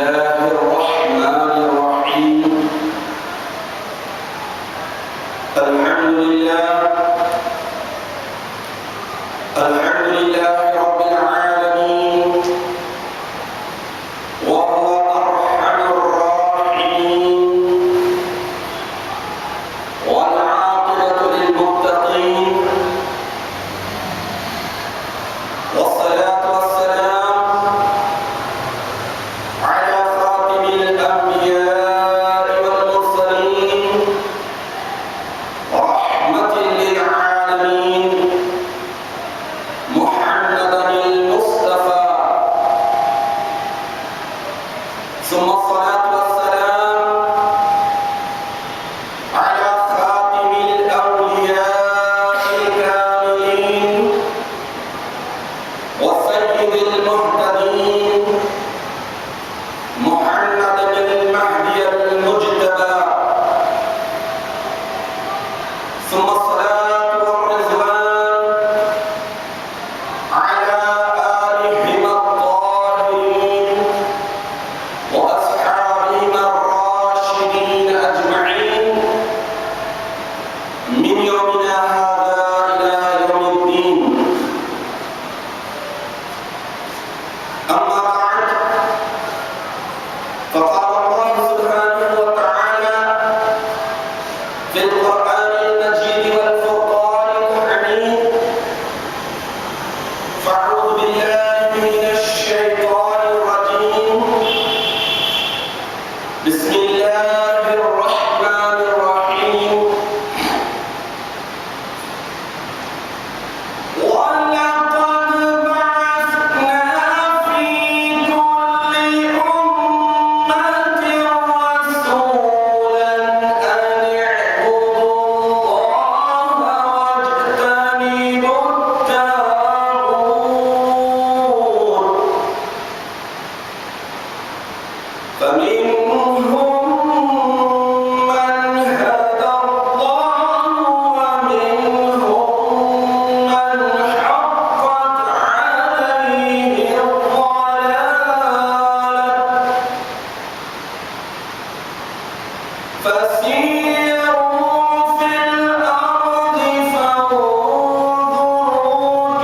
الله الرحمن الرحيم الحمد لله رب العالمين وهو أرحم الراحمين والعاقبة للمتقين والصلاة والسلام على خاتم الأنبياء والمرسلين رحمة للعالمين محمد المصطفى ثم الصلاة والسلام على خاتم الأولياء الكاملين وسيد المهتدين محمد المهدي المجتبى ثم الصلاة والرضوان على آلهم الطاهرين وأصحابهم الراشدين أجمعين من يومنا هذا إلى يوم الدين. أما بعد، فقال الله سبحانه وتعالى في القرآن المجيد والفرقان الحميد: فأعوذ بالله من الشيطان الرجيم، بسم الله الرحمن الرحيم. ولقد بعثنا في كل أمة رسولا أن اعبدوا الله واجتنبوا الطاغوت فمنهم من هدى الله ومنهم من حقت عليه الضلالة فسيروا في الأرض فانظروا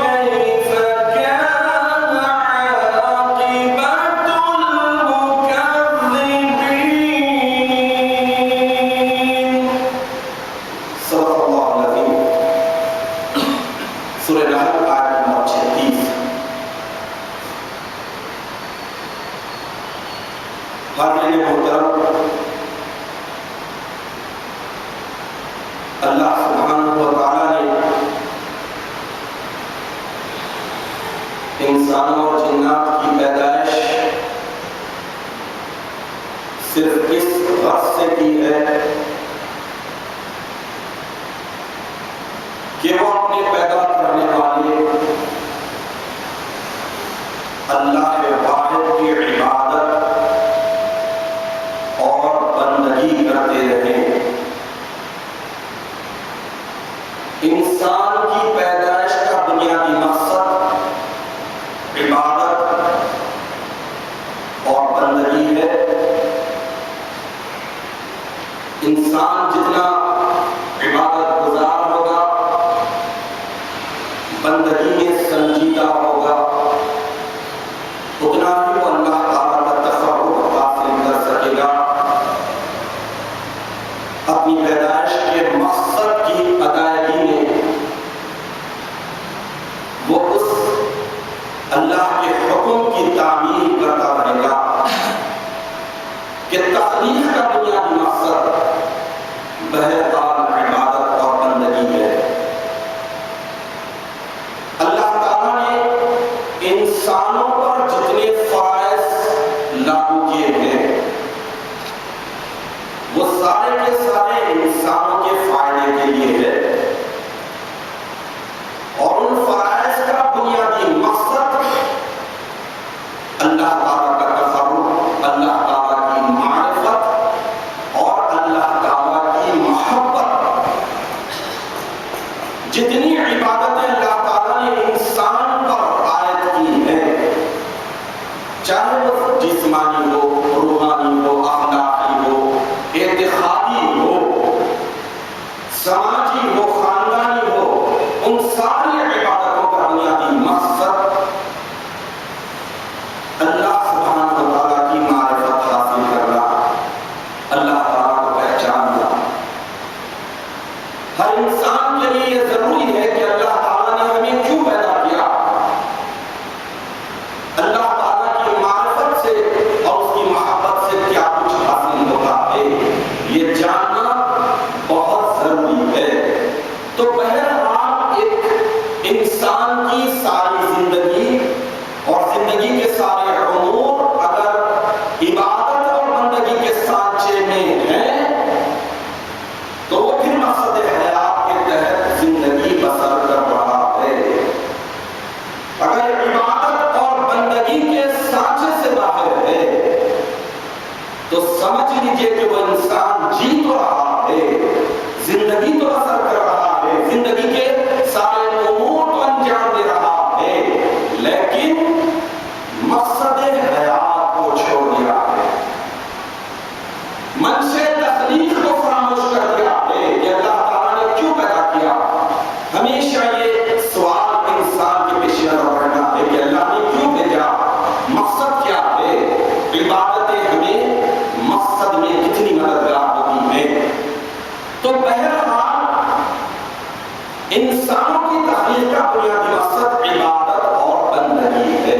كيف كان عاقبة المكذبين. صدق الله العظيم. سورہ نحل آیت نمبر 36. حاضرین محترم، اللہ سبحانہ و تعالی نے انسانوں اور جنات کی پیدائش صرف اس غرض سے کی ہے کہ وہ اپنے پیدا کرنے والے اللہ واحد کی عبادت اور بندگی کرتے رہیں. انسان کی پیدائش کا بنیادی مقصد عبادت اور بندگی ہے. انسان جتنا عبادت گزار ہوگا، بندگی میں سنجیدہ ہوگا، اتنا ہی وہ اللہ تعالیٰ کا تصرف حاصل کر سکے گا. اپنی پیدائش کے مقصد کی ادائیگی میں وہ اس اللہ کے حکم کی تعمیل کرتا رہے گا کہ تخلیق کا بنیادی مقصد بہرحال عبادت اور بندگی ہے. اللہ تعالیٰ نے انسانوں پر جتنے فرائض لاگو کیے ہیں وہ سارے کے سارے انسانوں کے فائدے کے لیے ہے، اور ان فرائض کا بنیادی مقصد اللہ تعالیٰ کا تصرف، اللہ تعالیٰ کی معرفت اور اللہ تعالیٰ کی محبت. جتنی عبادتیں اللہ تعالیٰ نے انسان پر عائد کی ہیں، چاہے بنیادی مقصد اللہ سبحانہ و تعالیٰ کی معرفت حاصل کرنا، اللہ تعالیٰ کو پہچاننا۔ ہر انسان کے لیے یہ ضروری ہے کہ اللہ تعالیٰ نے ہمیں کیوں پیدا کیا، اللہ تعالیٰ کی معرفت سے اور اس کی محبت سے کیا کچھ حاصل ہوتا ہے، یہ جاننا بہت ضروری ہے۔ تو بہرحال ایک انسان کی ساری زندگی اور زندگی کے سارے امور اگر عبادت اور بندگی کے سانچے میں ہیں تو وہ پھر مقصد حیات کے تحت زندگی بسر کر رہا ہے۔ اگر عبادت اور بندگی کے سانچے سے باہر ہے تو سمجھ لیجئے کہ وہ انسان جی تو رہا ہے، زندگی تو بسر کر رہا ہے، زندگی کے سارے امور تو انجام دے رہا ہے، لیکن مقصد حیات کو چھوڑ دیا ہے، منشأ تخلیق کو فراموش کر دیا ہے کہ اللہ تعالیٰ نے کیوں پیدا کیا۔ ہمیشہ یہ سوال انسان کے پیش نظر رکھنا ہے کہ اللہ نے کیوں بھیجا، مقصد کیا ہے، عبادتیں ہمیں مقصد میں کتنی مددگار ہوتی ہیں۔ تو بہرحال انسانوں کی تخلیق کا بنیادی مقصد عبادت اور بندگی ہے،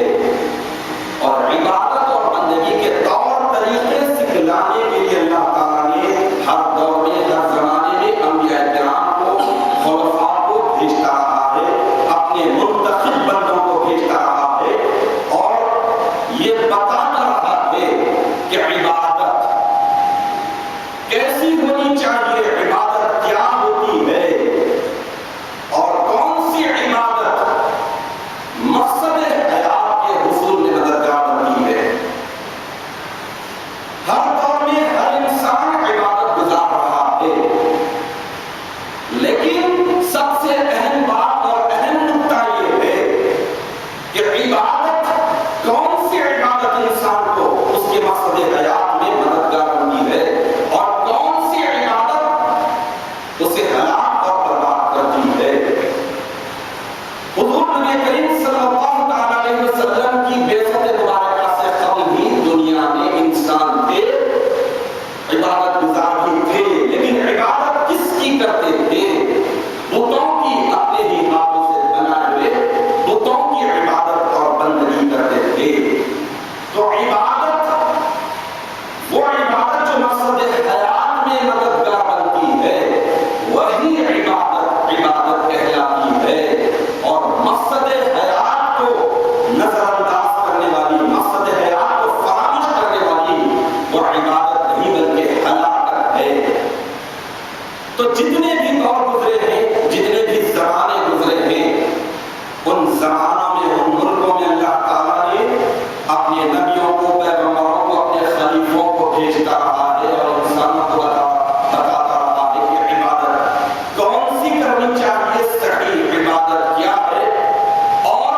اور عبادت اور بندگی کے طور طریقے سکھلانے کے لیے اللہ تعالیٰ نے ہر دور میں، ہر زمانے میں انبیاء کرام کو، خلفاء کو بھیجتا رہا ہے، اپنے منتخب بندوں کو بھیجتا رہا ہے، اور یہ بتاتا رہا ہے کہ عبادت کیسی ہونی چاہیے، عبادت کیا ہوتی ہے، اور کون سی عبادت مقصد حیات کے حصول میں مددگار بنتی ہے۔ ہر دور میں ہر انسان عبادت گزار رہا ہے، لیکن سب سے اہم بات اور اہم نقطہ یہ ہے کہ عبادت کون سی عبادت انسان کو اس کے مقصد حیات میں مددگار بنتی ہے، اور کون سی عبادت اسے ہلاک اور برباد کرتی ہے۔ حضور نبی کریم صلی اللہ تعالیٰ علیہ وسلم کی بعثت مبارکہ سے قبل ہی دنیا میں انسان تھے، عبادت گزار بھی تھے، لیکن عبادت کس کی کرتے تھے؟ بتوں کی، اپنے ہی ہاتھوں سے بنائے ہوئے بتوں کی عبادت اور بندگی کرتے تھے۔ تو عبادت، وہ عبادت جو مقصد حیات میں مددگار بنتی ہے، وہی عبادت کہلاتی ہے، اور مقصد حیات کو نظر انداز کرنے والی، مقصد حیات کو فراموش کرنے والی وہ عبادت نہیں بلکہ ہلاکت ہے۔ تو جتنے بھی دور گزرے ہیں، جتنے بھی زمانے گزرے ہیں، ان زمانوں میں، ان ملکوں میں اللہ تعالیٰ نے اپنے نبیوں کو، پیغمبروں کو، اپنے خلیفوں کو بھیجتا رہا ہے، اور انسانوں کو بتاتا رہا ہے کہ عبادت کون سی کرنی چاہیے، صحیح عبادت کیا ہے، اور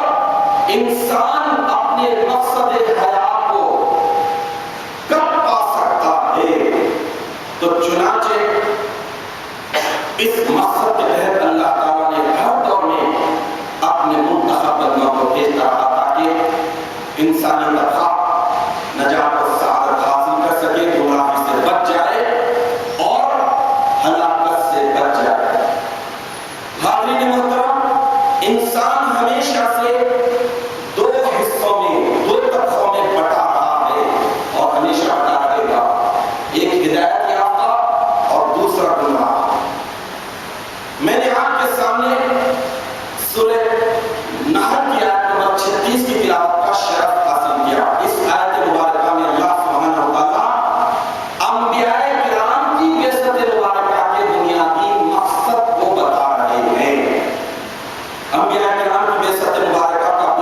انسان اپنے مقصد حیات کو کب پا سکتا ہے۔ تو چنانچہ اس مقصد کے تحت اللہ تعالیٰ نے ہر دور میں اپنے منتخب بندوں کو بھیجتا رہا تاکہ انسانی طبقہ نجات و سعادت حاصل کر سکے، گمراہی سے بچ جائے اور ہلاکت سے بچ جائے۔ حاضرین محترم، انسان ہمیشہ سے دو حصوں میں، دو طبقوں میں بٹا رہا ہے اور ہمیشہ بٹا رہے گا، ایک ہدایت یافتہ اور دوسرا گمراہ۔ میں نے آپ کے سامنے سورہ نحل کی آیت نمبر 36 کی تلاوت کا شرف حاصل کیا۔ اس آیت مبارکہ میں اللہ سبحانہ و تعالیٰ انبیاء کرام کی بعثت مبارکہ کے بنیادی مقصد کو بتا رہے ہیں۔ انبیاء کرام کی بعثت مبارکہ کا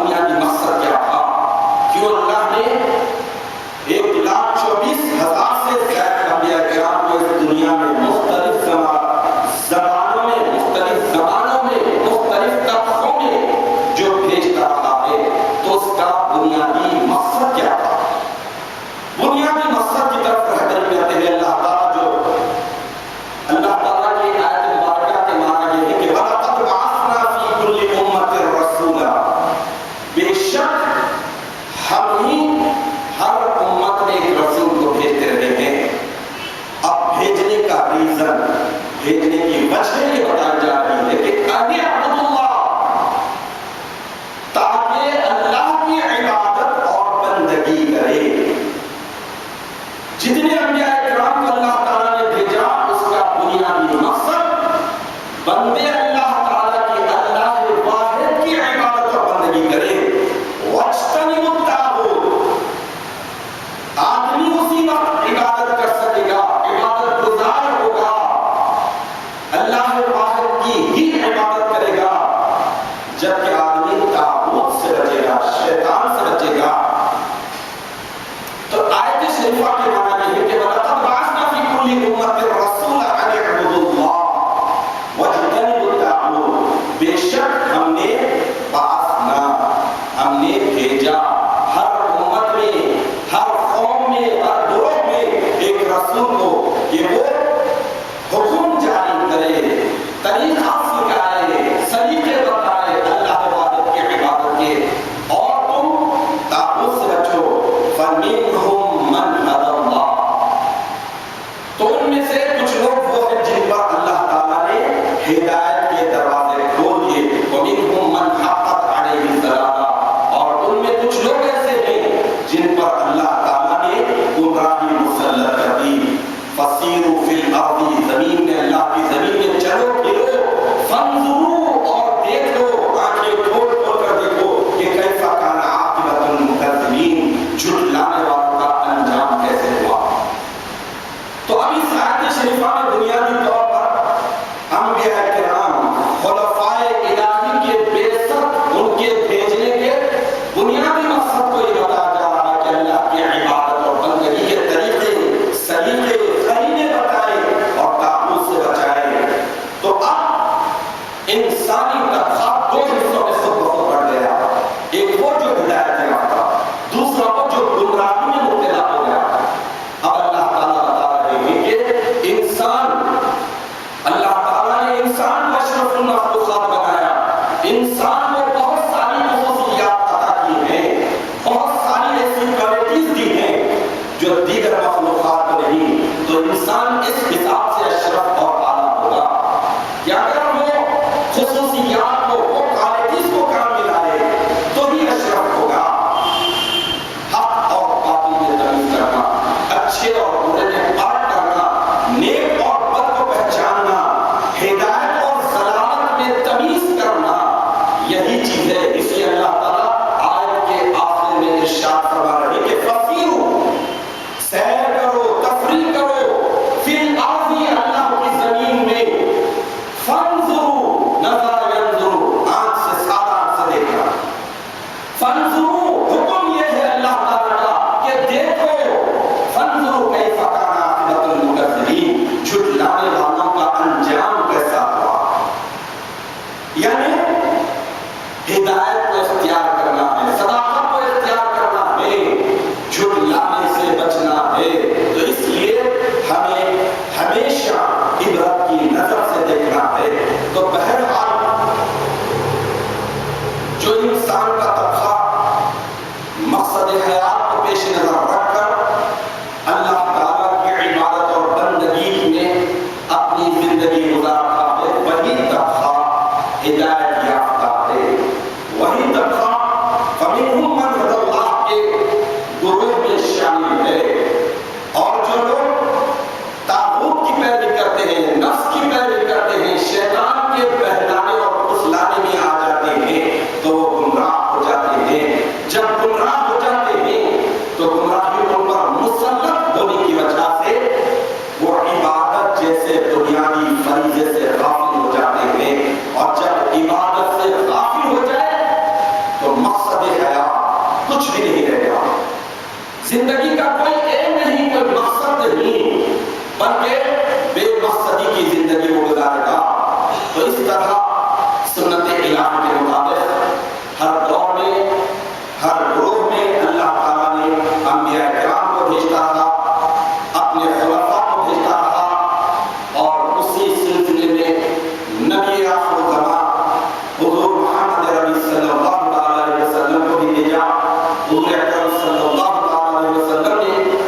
بندگی کرے. واجتنبوا الطاغوت، آدمی اسی وقت عبادت کر سکے گا، عبادت گزار ہوگا، اللہ واحد کی ہی عبادت کرے گا جبکہ آدمی طاغوت سے بچے گا، شیطان سے بچے گا. تو آیت شریفہ کے معنی یہ ہے کہ وَلَقَدْ بَعَثْنَا فِي كُلِّ أُمَّةٍ رَسُولًا أَنِ اعْبُدُوا اللَّهَ وَاجْتَنِبُوا الطَّاغُوتَ، بے شک ہم نے بعثنا، ہم نے بھیجا ہر امت میں، ہر قوم میں، ہر گروہ میں ایک رسول کو کہ وہ حکم جاری کرے، طریقہ سکھائے، سلیقے بتائے اللہ عبادت کی عبادت کے، اور تم طاغوت سے بچو. فَمِنْهُمْ مَنْ هَدَى اللَّهُ، تو ان میں سے کچھ لوگ وہ ہیں جن پر اللہ تعالیٰ نے ہدایت کے دروازے کھول دیے. وَمِنْهُمْ مَنْ حَقَّتْ عَلَيْهِ الضَّلَالَةُ، اور ان میں کچھ لوگ ایسے ہیں جن پر اللہ تعالیٰ نے گمراہی مسلط کر دی. فَسِيرُوا فِي الْأَرْضِ، زمین میں، اللہ کی زمین میں چلو پھرو. فَانظُرُوا، اور دیکھو، آنکھیں کھول کھول کر دیکھو کہ کیسا کان عاقبۃ المکذبین، جھٹلانے والوں کا انجام کیسے ہوا. تو اب اس آیت شریفہ میں بنیادی طور پر انبیاء کرام، خلفائے الہی کے بعثت، ان کے بھیجنے کے بنیادی مقصد کو یہ بتایا جا رہا ہے کہ اللہ کی عبادت اور بندگی کے طریقے، سلیقے، قرینے بتائیں اور طاغوت سے بچائیں. تو اب انسانی طبقہ دو حصوں میں خود بخود بڑھ گیا. ایک وہ جو ہدایت یافتہ، دوسرا وہ جو گمراہی میں مبتلا ہو گیا. اب اللہ تعالیٰ بتا رہے ہیں کہ انسان، اللہ تعالیٰ نے انسان کو اشرف المخلوقات بنایا، انسان کو بہت ساری خصوصیات عطا کی ہیں، بہت ساری ایسی کوالٹیز دی ہیں جو دیگر مخلوقات کو نہیں. تو انسان اس حساب سے اشرف اور اعلیٰ ہوگا کہ اگر وہ خصوصیات کو، وہ کوالٹیز کو کام میں لائے تو ہی اشرف ہوگا. حق اور باطل میں تمیز کرنا، اچھے اور برے میں فرق کرنا، نیک اور بد کو پہچاننا، ہدایت اور ضلالت میں تمیز کرنا، یہی چیز ہے. اس لیے اللہ تعالیٰ آیت کے آخر میں ارشاد فرما رہے ہیں کہ فَسِیرُوا، سیر کرو، تفریح کرو، فی الارض، اللہ کی زمین میں، فَانظُرُوا، نظر ينظروا، آنکھ سے، سادہ آنکھ سے دیکھنا. فَانظُرُوا، حکم یہ ہے اللہ تعالیٰ کا کہ دیکھو. فَانظُرُوا كَيْفَ كَانَ عَاقِبَةُ الْمُكَذِّبِينَ، جھٹلانے والوں کا انجام کیسا ہوا. یعنی ہدایت کو اختیار کرنا ہے، صداقت کو اختیار کرنا ہے، جھٹلانے سے بچنا ہے. تو اس لیے ہمیں ہمیشہ عبرت کی نظر سے دیکھنا ہے. تو بہرحال جو انسان کا طبقہ مقصد حیات کو پیش نظر رکھ کر اللہ تعالیٰ کی عبادت اور بندگی میں اپنی زندگی گزارتا ہے، وہی طبقہ ہدایت یافتہ ہے. وہی طبقہ فَمِنْهُمْ مَنْ هَدَى اللَّهُ کے گروہ میں شامل ہے. اور جو لوگ طاغوت کی پیروی کرتے ہیں، نفس کی پیروی کرتے ہیں، شیطان کے بہلانے اور پھسلانے میں آ جاتے ہیں تو وہ گمراہ ہو جاتے ہیں. جب گمراہ ہو جاتے ہیں تو گمراہی ان پر مسلط ہونے کی وجہ سے وہ عبادت جیسے بنیادی فریضے سے غافل ہو جاتے ہیں. اور جب عبادت سے غافل ہو جائے تو مقصد حیات کچھ بھی نہیں رہے گا. زندگی کا کوئی ایم نہیں، کوئی مقصد نہیں، بلکہ بے مقصدی کی زندگی وہ گزارے گا. تو اس طرح سنت الہی کے مطابق ہر دور میں، ہر گروہ میں اللہ تعالیٰ نے انبیاء کرام کو بھیجتا رہا، اپنے خلفاء کو بھیجتا رہا، اور اسی سلسلے میں نبی آخر الزمان حضور محمد عربی صلی اللہ علیہ وسلم کو بھی بھیجا. حضور اکرم صلی اللہ علیہ وسلم نے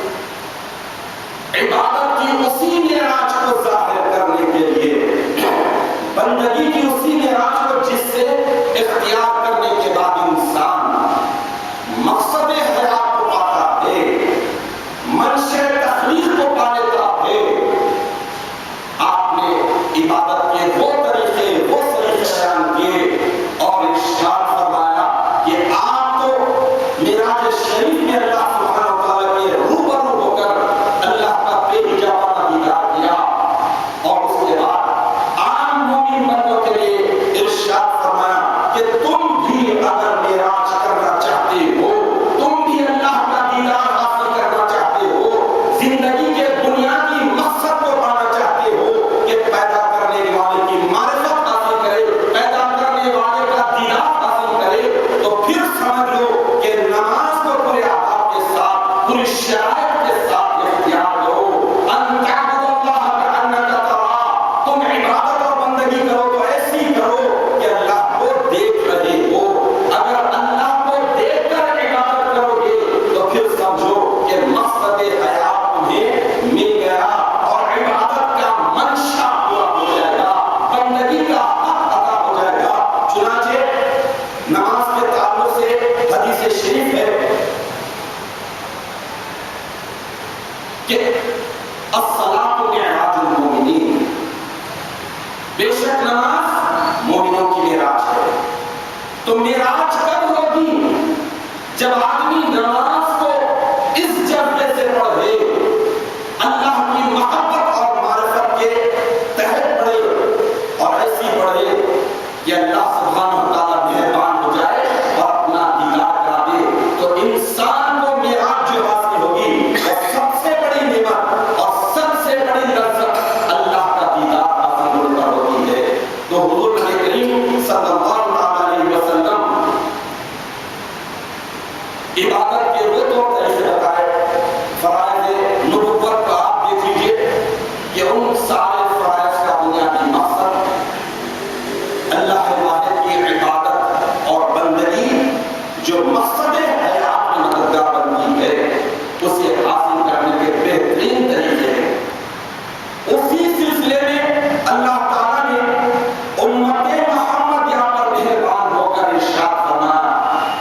معراج کرنا چاہتے ہو، تم بھی اللہ کا دیدار حاصل کرنا چاہتے ہو، زندگی کے بنیادی مقصد کو پانا چاہتے ہو کہ پیدا کرنے والے کی معرفت حاصل کرے، پیدا کرنے والے کا دیدار حاصل کرے، تو پھر سمجھ لو کہ نماز کو پورے آداب کے ساتھ، پوری شرائط کے ساتھ اختیار کرو۔ ان تعبد اللہ کأنک تراہ، تم عبادت اور بندگی کرو تو ایسی کرو کہ اللہ کو دیکھ رہے ہو۔ اگر اللہ کو دیکھ کر عبادت کرو گے تو پھر سمجھو کہ مقصد حیات تمہیں مل گیا اور عبادت کا منشا پورا ہو جائے گا، بندگی کا حق ادا ہو جائے گا۔ چنانچہ نماز کے تعلق سے حدیث شریف ہے کہ الصلاۃ معراج المومنین، بے شک نماز مومنوں کی معراج ہے۔ تو معراج کب ہوگی؟ جب آدمی نماز کو اس جذبے سے پڑھے، اللہ کی محبت اور معرفت کے تحت پڑھے، اور ایسی پڑھے کہ اللہ سبحانہ و تعالیٰ مہربان ہو جائے اور اپنا دیدار کرا دے، تو انسان کو معراج جو حاصل ہوگی وہ سب سے بڑی نعمت اور سب سے بڑی لذت اللہ کا دیدار حاصل ہونے پر ہوتی ہے۔ تو حضور نبی کریم صلی اللہ علیہ وسلم عبادت کے وہ دو طریقے بتائے۔ فرائض نبوت کا آپ دیکھ لیجیے کہ ان سارے فرائض کا بنیادی مقصد اللہ واحد کی عبادت اور بندگی جو مقصد حیات میں مددگار بنتی ہے، اسے حاصل کرنے کے بہترین طریقے ہیں۔ اسی سلسلے میں اللہ تعالیٰ نے امت محمد یہاں پر مہربان ہو کر ارشاد فرمایا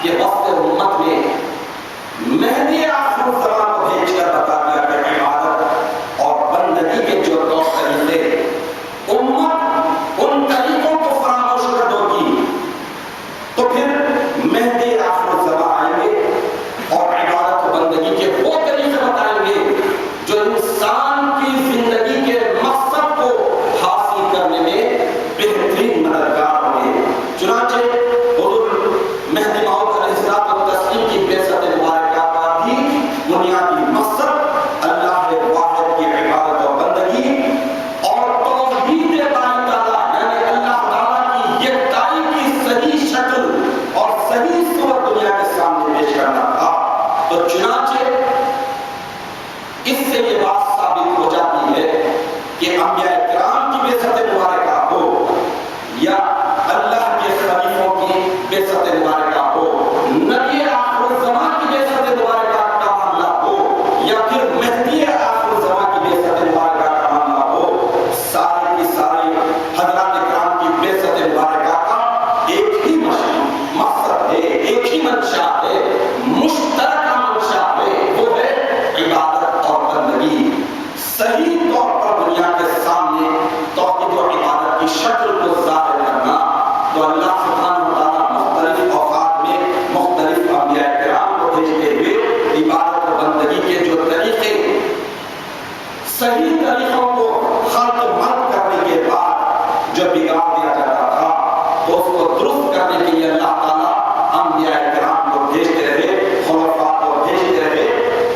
کہ وقت امت میں مہدی آخر الزمان کو بھیج کر بتا دیا کہ عبادت اور بندگی کے جو طور طریقے امت ان طریقوں کو فراموش کر دو گی، تو پھر مہدی آخر الزمان آئیں گے اور عبادت و بندگی کے وہ طریقے بتائیں گے جو انسان کی زندگی کے مقصد کو حاصل کرنے میں بہترین مددگار ہوں گے۔ چنانچہ حضور مہدی موعود علیہ الصلوۃ والتسلیم کی بعثت مبارکہ کا بھی بنیادی مقصد اللہ واحد کی عبادت و بندگی اور توحید باری تعالیٰ، یعنی اللہ تعالیٰ کی یکتائی کی صحیح شکل اور صحیح صورت دنیا کے سامنے پیش کرنا تھا۔ تو چنانچہ اس سے یہ بات ثابت ہو جاتی ہے کہ انبیاء کرام کی بعثت مبارکہ ہو یا اللہ کے خلیفوں کی بعثت مبارکہ ہو، نبی آخر الزمان کی بعثت مبارکہ کا معاملہ ہو یا پھر مہدی آخر الزمان کی بعثت مبارکہ کا معاملہ ہو، سارے کی سارے حضرات کرام کی بعثت مبارکہ کا ایک ہی مقصد ہے، ایک ہی منشا ہے، مشترکہ منشا ہے، وہ ہے عبادت اور بندگی۔ صحیح طور پر دنیا کے سامنے توحید و عبادت کی شکل کو ظاہر کرنا، تو اللہ سبحانہ و تعالیٰ مختلف اوقات میں مختلف انبیاء کرام کو بھیجتے ہوئے عبادت و بندگی کے جو طریقے، صحیح طریقوں کو خلق مرد کرنے کے بعد جو بگاڑ دیا جاتا تھا، تو اس کو درست کرنے کے لیے اللہ تعالیٰ انبیاء کرام کو بھیجتے رہے، خلفاء کو بھیجتے رہے۔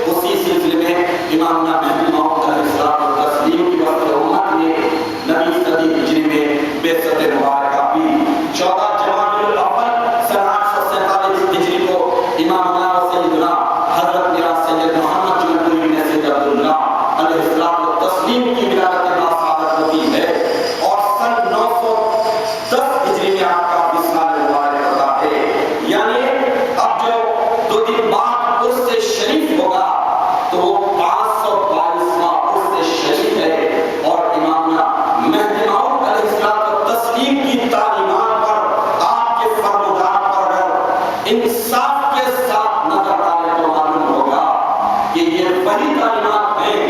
اسی سلسلے میں امامنا مہدی موعود علیہ الصلوۃ والتسلیم کی وقت امت نے نبی صدی ہجری میں بعثت مبارکہ بھی 14 جمادی الاول سنہ 847 ہجری کو امامنا و سیدنا حضرت میراث سید محمد جنتی بن سید عبداللہ علیہ الصلوۃ والتسلیم کی ولادت باصادت ہوتی ہے، اور سن 910 ہجری میں آپ کا وصال مبارک ہوتا ہے۔ یعنی اب جو 2 دن بعد عرس شریف ہوگا تو وہ 522واں عرس شریف ہے، اور امامنا مہدی موعود علیہ الصلوۃ والتسلیم کی تعلیمات پر، آپ کے فرمودات پر اگر انصاف کے ساتھ نظر ڈالیں تو معلوم ہوگا کہ یہ وہی تعلیمات ہیں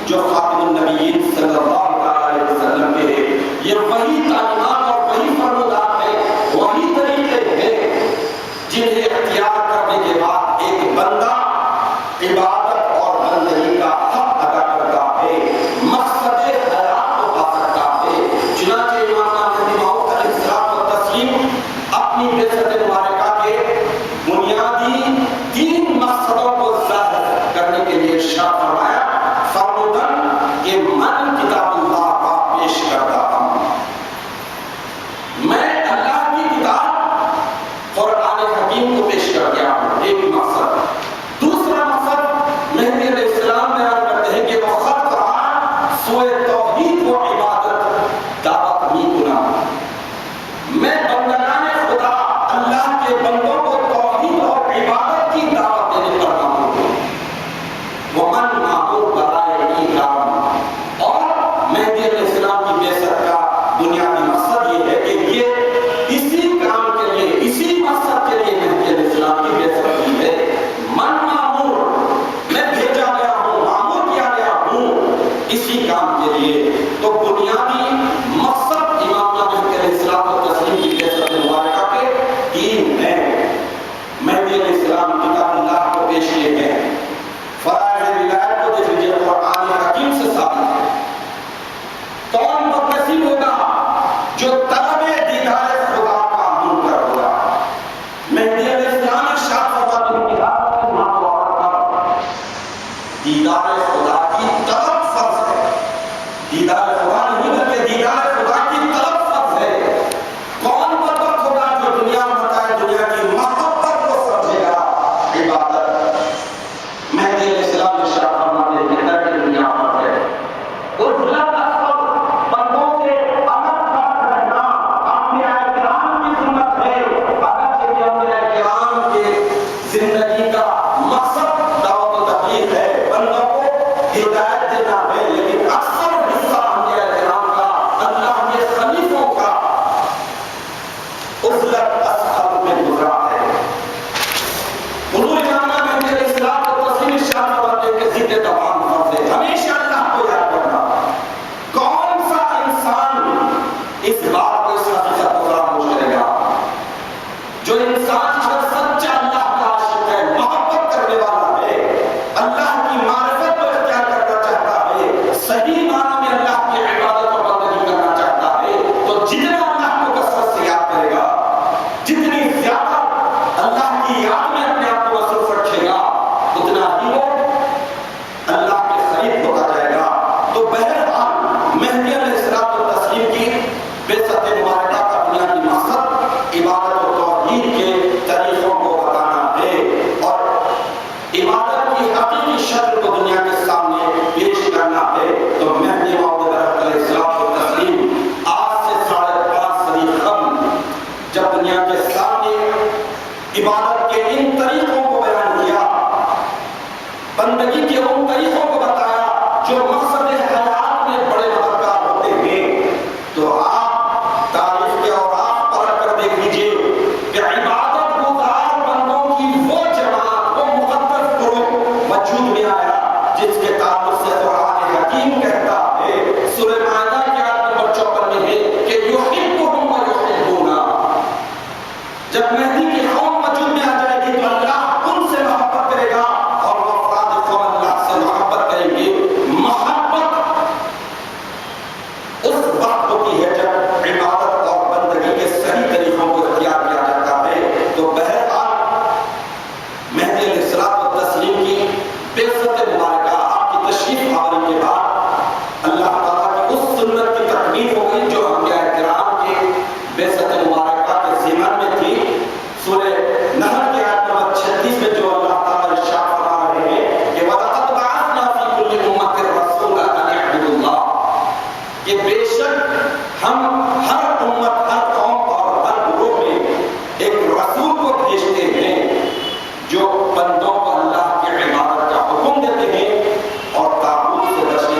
جو خاتم النبیین صلی اللہ علیہ وسلم کے، یہ وہی تعلیمات اور وہی فرمودات ہیں، وہی طریقے ہیں جنہیں اختیار کرنے کے بعد ایک بندہ عبادت اور بندگی کا حق ادا کرتا ہے، مقصد حیات کو پا سکتا ہے۔ چنانچہ امام مہدی موعود علیہ السلام و تسلیم اپنی بعثت مبارکہ کے حکیم کو پیش کر دیا ایک مقصد. دوسرا مقصد مہدی علیہ السلام بیان کرتے ہیں کہ وہ خلق رہا سوئے توحید و عبادت دعوت نہیں کنا. میں بندگان خدا اللہ کے بندوں کو توحید اور عبادت کی دعوت دینے پر مامور ہوں. ومن معمور برائے کام. اور مہدی علیہ السلام کی بعثت کا بنیادی مقصد یہ ہے کہ یہ اسی کام کے لیے اسی مقصد کے لیے مہدی علیہ السلام کی بعثت کی ہے. من معمور میں بھیجا گیا ہوں معمور کیا گیا ہوں اسی کام کے لیے. تو بنیادی مقصد امام مہدی علیہ السلام و تسلیم کی بعثت مبارکہ کے تین ہیں. مہدی علیہ السلام کتاب اللہ کو پیش کیے ہیں. فرائض ولایت کو دیکھ لیجیے قرآن حکیم سے ثابت ہے. کون بدنصیب ہوگا جو طلب دیدار خدا کا منکر ہوگا. مہدی علیہ السلام ارشاد فرماتے ہیں کہ دیدار خدا کی طلب فرض ہے. دیدار خدا نہیں بلکہ دیدار خدا کی طلب فرض ہے. کون بدبخت ہوگا جو دنیا میں بتائے دنیا کی محبت کو سمجھے گا عبادت. مہدی علیہ السلام ارشاد فرماتے ہیں کہ ترک دنیا پر ہے. اور بندوں سے الگ ہٹ رہنا انبیاء کرام کی سنت ہے. اگرچہ کہ انبیاء کرام کے زندگی کا مقصد دعوت و تبلیغ ہے بندوں کو ہدایت دینا ہے لیکن اکثر حصہ انبیاء کرام کا اللہ کے خلیفوں کا عزلت اصحاب میں گزرا ہے. حضور امام مہدی علیہ السلام کو تسلیم ارشاد فرماتے ہیں کہ ذکر تمام فرض ہے. ہمیشہ اللہ کو یاد کرنا. کون سا انسان اس بات کو اس حقیقت کو فراموش کرے گا؟ جو انسان اگر سچا اللہ کا عاشق ہے محبت کرنے والا ہے اللہ کی معرفت کو اختیار کرنا چاہتا ہے صحیح معنی میں اللہ کی عبادت اور بندگی کرنا چاہتا ہے تو جتنا اللہ کو کثرت سے یاد کرے گا جتنی زیادہ اللہ کی یاد میں اپنے آپ کو مصروف رکھے گا اتنا ہی وہ اللہ کے قریب ہوتا جائے گا. تو بہرحال مہدی علیہ السلام و تسلیم کی بعثت مبارکہ کا بنیادی مقصد عبادت و توحید کے طریقوں کو بتانا ہے اور عبادت کی حقیقی شکل کو دنیا کے سامنے پیش کرنا ہے. تو مہدی موعود علیہ السلام و تسلیم آج سے 5.5 صدی قبل جب دنیا کے سامنے عبادت کے ان طریقوں کو بیان کیا بندگی کے ان طریقوں کو بتایا جو مقصد حیات میں بڑے مددگار ہوتے ہیں تو آپ تاریخ کے اوراق پڑھ کر دیکھ لیجئے کہ عبادت گزار بندوں کی وہ جماعت وہ مقدس گروہ وجود میں آیا جس کے تعلق سے قرآن حکیم کہتا ہے سورہ مائدہ کی آیت نمبر 54 میں ہے کہ یحبہم و یحبونہ. جب مہدی کی قوم وجود میں آ جائے گی تو اللہ ان سے محبت کرے گا اور وہ افراد قوم اللہ سے محبت کریں گے. محبت اس وقت ہوتی ہے جب عبادت اور بندگی کے صحیح طریقوں کو اختیار کیا جاتا ہے. تو بہرحال مہدی علیہ السلام و تسلیم کی بعثت مبارکہ آپ کی تشریف آوری کے بعد اللہ تعالیٰ کی اس سنت کی تکمیل ہو گئی جو انبیاء کرام کے بعثت مبارکہ کے ضمن میں تھی. سورہ نحل کی آیت نمبر 36 میں جو اللہ تعالیٰ ارشاد فرما رہے ہیں کہ وَلَقَدْ بَعَثْنَا فِي كُلِّ أُمَّةٍ رَسُولًا أَنِ اعْبُدُوا اللَّهَ. کہ بے شک ہم ہر امت ہر قوم اور ہر گروہ میں ایک رسول کو بھیجتے ہیں جو بندوں کو اللہ کی عبادت کا حکم دیتے ہیں اور طاغوت سے بچنے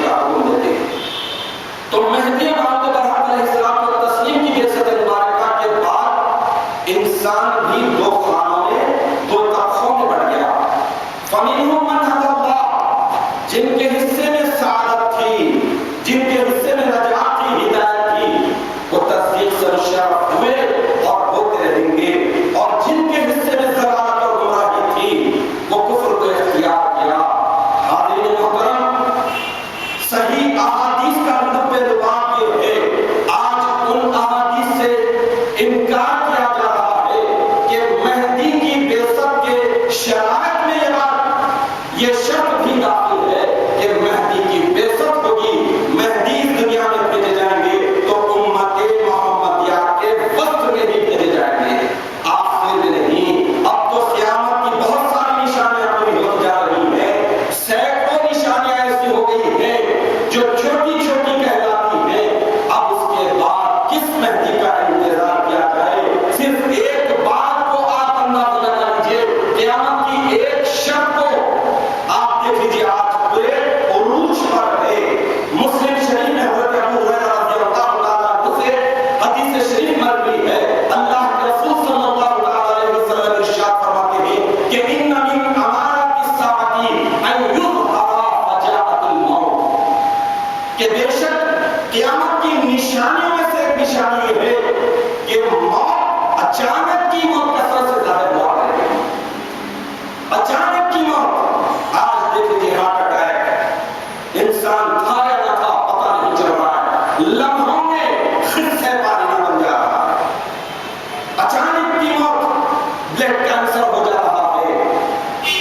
بلڈ کینسر ہو جا رہا ہے،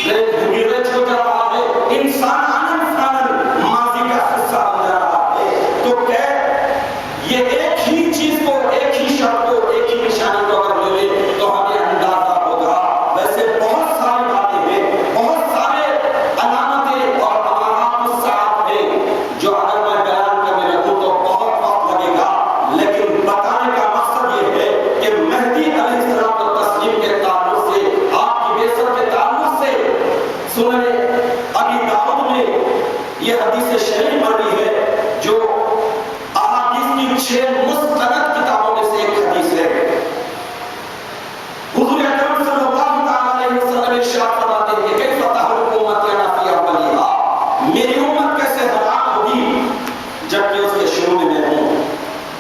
برین ہیمریج ہو جا رہا ہے، انسان آنن فانن ماضی کا حصہ بن جا رہا ہے، تو کہ یہ ایک ہی چیز کو، ایک ہی شرط کو، ایک ہی نشانی کو اگر لے لیں تو ہمیں اندازہ ہوگا۔ ویسے بہت ساری باتیں ہیں، بہت سارے علامتیں اور امارات الساعت ہیں جو اگر میں بیان کرنے لگوں تو بہت وقت لگے گا، لیکن بتانے کا مقصد یہ ہے کہ مہدی علیہ السلام و تسلیم کے تعلق سے، آپ کی بعثت کے تعلق سے، سنن ابی داؤد میں یہ حدیث شریف مروی ہے جو احادیث کی 6 مستند کتابوں میں سے ایک حدیث ہے۔ حضور اکرم صلی اللہ تعالی علیہ وسلم ارشاد فرماتے ہیں کہ کیف تحرق امتی انا فی اولیہا، میری امت کیسے ہلاک ہوگی جبکہ اس کے شروع میں ہوں۔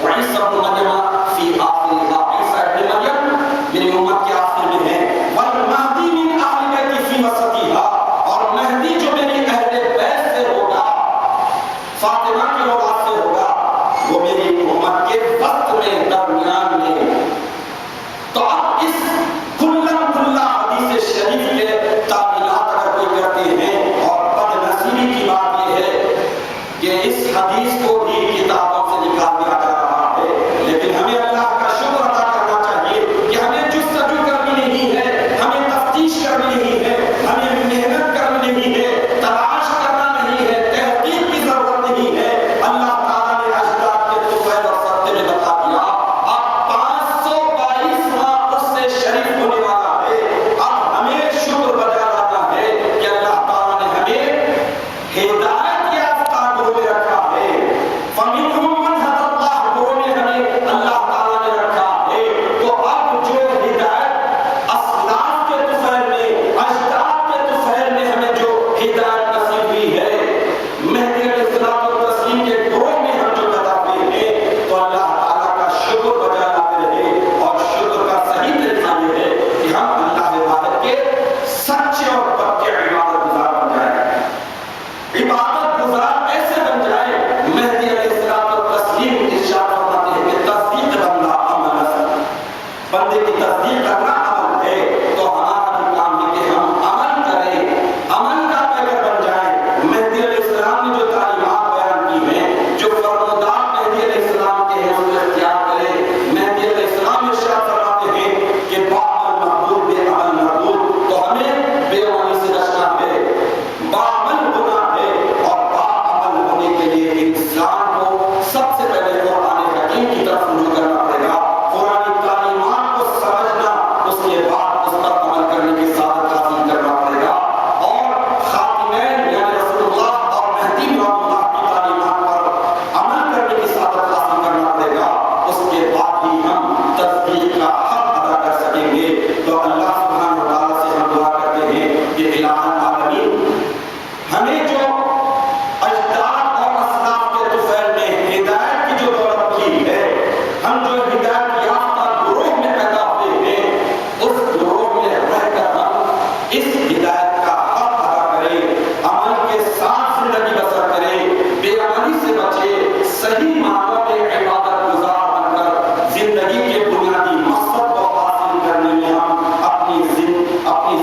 وعیسی ابن مریم فی آخرہا، عیسی ابن مریم میری امت کے آخر میں ہے۔ والمہدی من اہل بیتی فی وسطہا، اور مہدی جو میری اہل بیت سے ہوگا، فاطمہ کی اولاد سے ہوگا، وہ میری امت کے وقت میں، درمیان میں۔ تو اب اس کھلا حدیث شریف کے تعمیلات اگر کوئی کرتے ہیں، اور بد نصیبی کی بات یہ ہے کہ اس حدیث کو بھی کتابوں سے نکال دیا جا رہا ہے، لیکن ہمیں اللہ کا شکر ادا کرنا چاہیے کہ ہمیں جستجو کرنی نہیں ہے، ہمیں تفتیش کرنی نہیں ہے، ہمیں محنت کرنی نہیں ہے، تلاش کرنا نہیں ہے، تحقیق کی ضرورت نہیں ہے۔ اللہ تعالیٰ نے اجداد کے طفیل اور سطح میں بتا دیا، اب 522واں اس سے شریف ہونے والا ہے۔ اب ہمیں شکر بجا لانا ہے کہ اللہ تعالیٰ نے ہمیں ہدایت یافتہ گروہ میں رکھا ہے۔ فَمِنْهُمْ مَنْ هَدَى اللَّهُ، گروہ میں ہمیں اللہ تعالیٰ نے رکھا ہے۔ تو اب جو ہدایت اسلاف کے طفیل میں، اجداد کے طفیل میں ہمیں جو ہدایت نصیب ہوئی ہے، مہدی علیہ السلام و تسلیم کے گروہ میں ہم جو پیدا ہوئے ہیں، تو اللہ تعالیٰ کا شکر بجا لاتے رہے۔ اور شکر کا صحیح طریقہ یہ ہے کہ ہم اللہ عبادت کے سچے اور پکے عبادت گزار بن جائیں، عبادت گزار ایسے بن جائیں۔ مہدی علیہ السلام و تسلیم ارشاد فرماتے ہیں کہ تصدیق بندہ عمل ہے، بندے کی تصدیق کرنا عمل ہے، تو ہمارا بھی کام ہے کہ ہم عمل کریں، عمل کا پیکر بن جائیں۔ مہدی علیہ السلام نے جو تعلیمات بیان کی ہیں، جو فرمودات مہدی علیہ السلام کے ہیں، ان کو اختیار کریں۔ مہدی علیہ السلام ارشاد فرماتے ہیں کہ بعمل مقبول بے عمل مردود، تو ہمیں بے عملی سے بچنا ہے، بعمل ہونا ہے، اور باعمل ہونے کے لیے انسان کو سب سے پہلے قرآن حکیم کی طرف رجوع کرنا پڑے گا، قرآن تعلیمات کو سمجھنا، اس کے بعد اس پر عمل کرنے کی سعادت حاصل کرنا پڑے گا، اور خاتمین یعنی رسول اللہ اور مہدی موعود اللہ کی تعلیمات پر عمل کرنے کی سعادت حاصل کرنا پڑے گا۔ اس کے بعد ہی ہم تصدیق کا حق ادا کر سکیں گے۔ تو اللہ سبحانہ و تعالیٰ سے ہم دعا کرتے ہیں کہ الہ العالمین ہمیں جو اجداد اور اسلاف کے طفیل میں ہدایت کی جو دولت کی ہے، ہم جو ہدایت یافتہ گروہ میں پیدا ہوئے ہیں، اس گروہ میں رہ کر ہم اس ہدایت کا حق ادا کریں، عمل کے ساتھ زندگی بسر کریں، بے عملی سے بچیں، صحیح معنوں میں عبادت گزار بن کر زندگی کے بنیادی مقصد کو حاصل کرنے میں ہم اپنی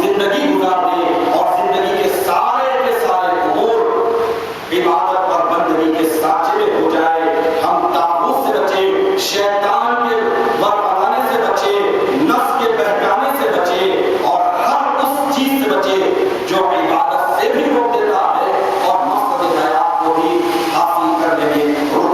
زندگی گزار دیں، اور زندگی کے سارے امور عبادت اور بندگی کے سانچے میں ہو جائے۔ ہم طاغوت سے بچیں، شیطان کے ورگلانے سے بچیں، نفس کے بہکانے سے بچیں، اور ہر اس چیز سے بچیں جو عبادت سے بھی روک دیتا ہے اور مقصد حیات کو بھی حاصل کرنے میں روک